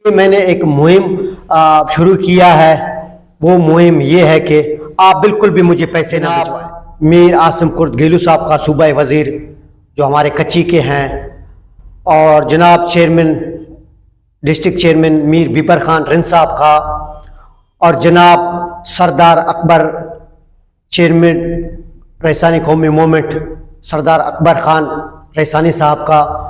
मैंने एक मुहिम शुरू किया है। वो मुहिम ये है कि आप बिल्कुल भी मुझे पैसे ना भिजवाएं। मीर आसिम कुर्द गेलू साहब का सूबाई वज़ीर जो हमारे कच्ची के हैं, और जनाब chairman district chairman Mir Bipar Khan Rind साहब का, और जनाब सरदार अकबर चेयरमैन रईसानी कौमी मूवमेंट सरदार अकबर खान रईसानी साहब का,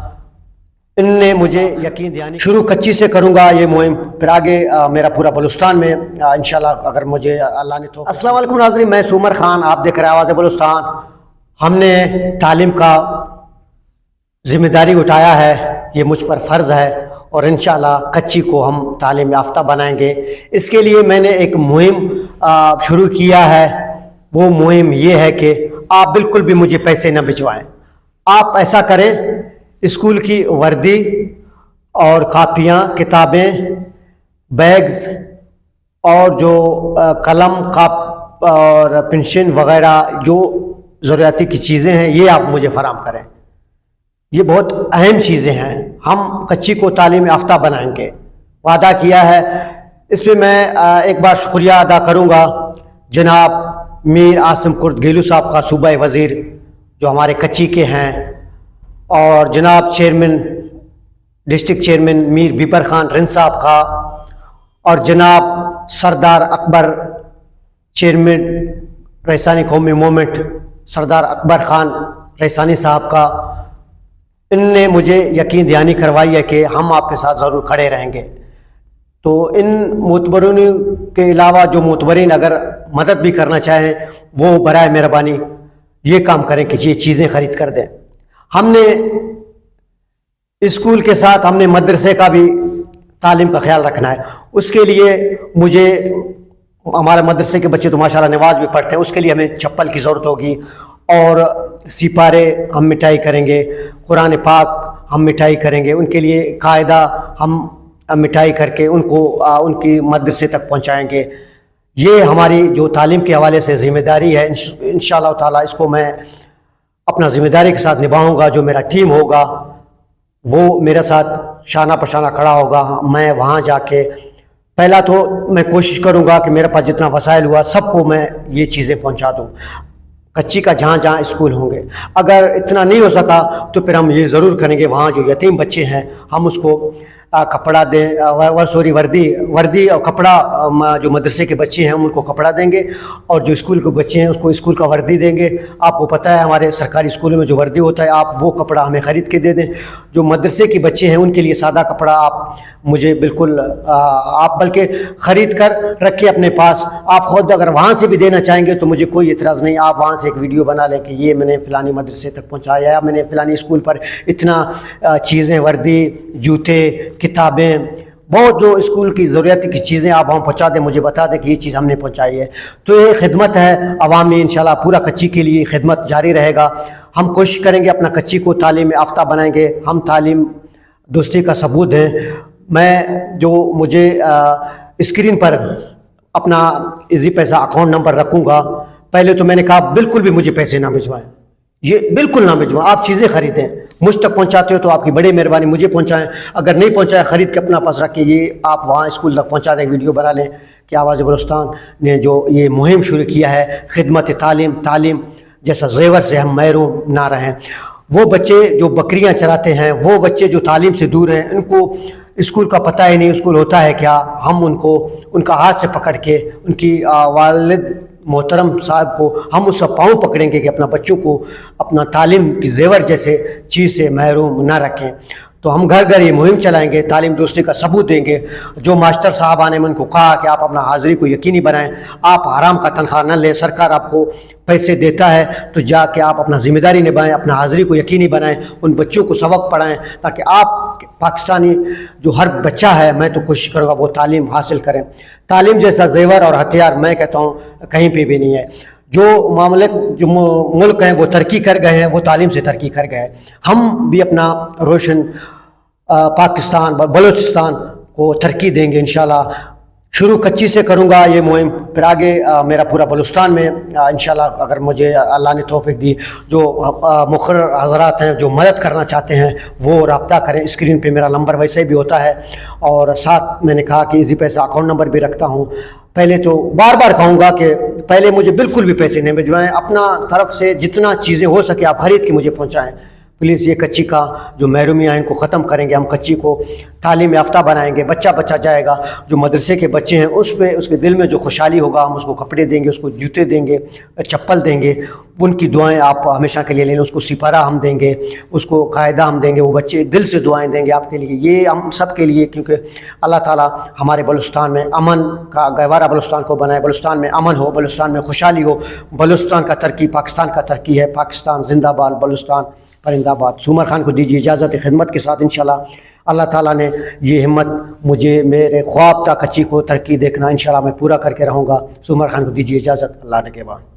इनने मुझे यकीन दिलानी शुरू कच्ची से करूँगा ये मुहिम, फिर आगे मेरा पूरा बलूचिस्तान में इंशाल्लाह अगर मुझे अल्लाह ने तो। अस्सलाम वालेकुम नाज़रीन, मैं सुमर खान, आप देख रहे हैं आवाज़ बलूचिस्तान। हमने तालीम का जिम्मेदारी उठाया है, ये मुझ पर फ़र्ज़ है, और इंशाल्लाह कच्ची को हम तालीम याफ्ता बनाएंगे। इसके लिए मैंने एक मुहिम शुरू किया है। वो मुहिम ये है कि आप बिल्कुल भी मुझे पैसे न भिजवाएं। आप ऐसा करें, स्कूल की वर्दी और कापियाँ, किताबें, बैग्स और जो कलम कप और पेंशन वगैरह जो ज़रूरियाती की चीज़ें हैं, ये आप मुझे फराहम करें। ये बहुत अहम चीज़ें हैं। हम कच्ची को तालीम याफ्ता बनाएंगे, वादा किया है। इस पर मैं एक बार शुक्रिया अदा करूँगा जनाब मीर आसिम कुर्द गेलू साहब का सूबाई वज़ीर जो हमारे कच्ची के हैं, और जनाब chairman district chairman Mir Bipar Khan Rind साहब का, और जनाब सरदार अकबर चेयरमैन रईसानी कौमी मूवमेंट सरदार अकबर खान रईसानी साहब का, इनने मुझे यकीन दहानी करवाई है कि हम आपके साथ ज़रूर खड़े रहेंगे। तो इन मोतबरीन के अलावा जो मोतबरीन अगर मदद भी करना चाहें, वो बराए मेहरबानी ये काम करें कि ये चीज़ें ख़रीद कर दें। हमने स्कूल के साथ हमने मदरसे का भी तालीम का ख्याल रखना है। उसके लिए मुझे, हमारे मदरसे के बच्चे तो माशाल्लाह नमाज भी पढ़ते हैं, उसके लिए हमें चप्पल की ज़रूरत होगी, और सिपारे हम मिठाई करेंगे, कुरान पाक हम मिठाई करेंगे, उनके लिए कायदा हम मिठाई करके उनको उनकी मदरसे तक पहुंचाएंगे। ये हमारी जो तालीम के हवाले से ज़िम्मेदारी है, इंशाअल्लाह ताला इसको मैं अपना ज़िम्मेदारी के साथ निभाऊंगा। जो मेरा टीम होगा वो मेरे साथ शाना पशाना खड़ा होगा। मैं वहाँ जाके पहला तो मैं कोशिश करूँगा कि मेरे पास जितना वसाइल हुआ सबको मैं ये चीज़ें पहुँचा दूँ, कच्ची का जहाँ जहाँ स्कूल होंगे। अगर इतना नहीं हो सका तो फिर हम ये ज़रूर करेंगे, वहाँ जो यतीम बच्चे हैं हम उसको कपड़ा दें, वर्दी और कपड़ा, जो मदरसे के बच्चे हैं उनको कपड़ा देंगे, और जो स्कूल के बच्चे हैं उसको स्कूल का वर्दी देंगे। आपको पता है हमारे सरकारी स्कूलों में जो वर्दी होता है, आप वो कपड़ा हमें ख़रीद के दे दें। जो मदरसे के बच्चे हैं उनके लिए सादा कपड़ा आप मुझे बिल्कुल आप बल्कि ख़रीद कर रखें अपने पास। आप ख़ुद अगर वहाँ से भी देना चाहेंगे तो मुझे कोई इतराज़ नहीं। आप वहाँ से एक वीडियो बना लें कि ये मैंने फ़लानी मदरसे तक पहुँचाया, या मैंने फ़लानी स्कूल पर इतना चीज़ें, वर्दी, जूते, किताबें, बहुत जो स्कूल की ज़रूरत की चीज़ें आप वहाँ पहुँचा दें, मुझे बता दें कि ये चीज़ हमने पहुँचाई है। तो ये खिदमत है अवामी। इंशाल्लाह पूरा कच्ची के लिए खिदमत जारी रहेगा। हम कोशिश करेंगे अपना कच्ची को तालीम याफ्ता बनाएंगे। हम तालीम दोस्ती का सबूत हैं। मैं जो मुझे स्क्रीन पर अपना इजी पैसा अकाउंट नंबर रखूँगा। पहले तो मैंने कहा बिल्कुल भी मुझे पैसे ना भिजवाएं, ये बिल्कुल ना भिजवाएं। आप चीज़ें ख़रीदें, मुझ तक पहुंचाते हो तो आपकी बड़ी मेहरबानी, मुझे पहुंचाएं। अगर नहीं पहुंचाए ख़रीद के अपना पास रखें, ये आप वहाँ स्कूल तक पहुंचा दें। वीडियो बना लें कि आवाज़ बलूचिस्तान ने जो ये मुहिम शुरू किया है, खिदमत तालीम जैसा ज़ेवर से हम महरूम ना रहें। वो बच्चे जो बकरियाँ चराते हैं, वो बच्चे जो तालीम से दूर हैं, इनको स्कूल का पता ही नहीं स्कूल होता है क्या, हम उनको उनका हाथ से पकड़ के उनकी वालिद मोहतरम साहब को हम उसका पाँव पकड़ेंगे कि अपना बच्चों को अपना तालीम की ज़ेवर जैसे चीज़ से महरूम ना रखें। तो हम घर घर ये मुहिम चलाएंगे, तालीम दोस्ती का सबूत देंगे। जो मास्टर साहब आने में उनको कहा कि आप अपना हाज़िरी को यकीनी बनाएं, आप हराम का तनख्वाह न लें, सरकार आपको पैसे देता है तो जाके आप अपना ज़िम्मेदारी निभाएं, अपना हाज़िरी को यकीनी बनाएं, उन बच्चों को सबक पढ़ाएं, ताकि आप पाकिस्तानी जो हर बच्चा है, मैं तो कोशिश करूँगा वो तालीम हासिल करें। तालीम जैसा ज़ेवर और हथियार मैं कहता हूँ कहीं पर भी नहीं है। जो मामले जो मुल्क हैं वो तरक्की कर गए हैं, वो तालीम से तरक्की कर गए हैं। हम भी अपना रोशन पाकिस्तान बलूचिस्तान को तरक्की देंगे इंशाल्लाह। शुरू कच्ची से करूँगा ये मुहिम, फिर आगे मेरा पूरा बलूचिस्तान में इंशाल्लाह अगर मुझे अल्लाह ने तौफीक दी, जो मुक़र्रर हज़रात हैं जो मदद करना चाहते हैं वो रब्ता करें। स्क्रीन पे मेरा नंबर वैसे भी होता है, और साथ मैंने कहा कि इजी पैसा अकाउंट नंबर भी रखता हूँ। पहले तो बार बार कहूँगा कि पहले मुझे बिल्कुल भी पैसे नहीं भिजवाएं, अपना तरफ से जितना चीज़ें हो सके आप ख़रीद के मुझे पहुँचाएँ प्लीज़। ये कच्ची का जो महरूमियाँ हैं इनको ख़त्म करेंगे, हम कच्ची को तालीम याफ्ता बनाएंगे, बच्चा बच्चा जाएगा। जो मदरसे के बच्चे हैं उस पे उसके दिल में जो खुशहाली होगा, हम उसको कपड़े देंगे, उसको जूते देंगे, चप्पल देंगे, उनकी दुआएं आप हमेशा के लिए ले लें। उसको सिपारा हम देंगे, उसको कायदा हम देंगे, वो बच्चे दिल से दुआएं देंगे आपके लिए, ये हम सब के लिए, क्योंकि अल्लाह ताला हमारे बलूचिस्तान में अमन का गहवारा बलूचिस्तान को बनाए, बलूचिस्तान में अमन हो, बलूचिस्तान में खुशहाली हो। बलूचिस्तान का तरक्की पाकिस्तान का तरक्की है। पाकिस्तान जिंदाबाद, बलूचिस्तान परिंदाबाद। सुमर खान को दीजिए इजाज़त खिदमत के साथ। इंशाल्लाह अल्लाह ताला ने ये हिम्मत मुझे मेरे ख्वाब था कच्ची को तरक्की देखना, इंशाल्लाह मैं पूरा करके रहूँगा। सुमर खान को दीजिए इजाज़त, अल्लाह ने के बाद।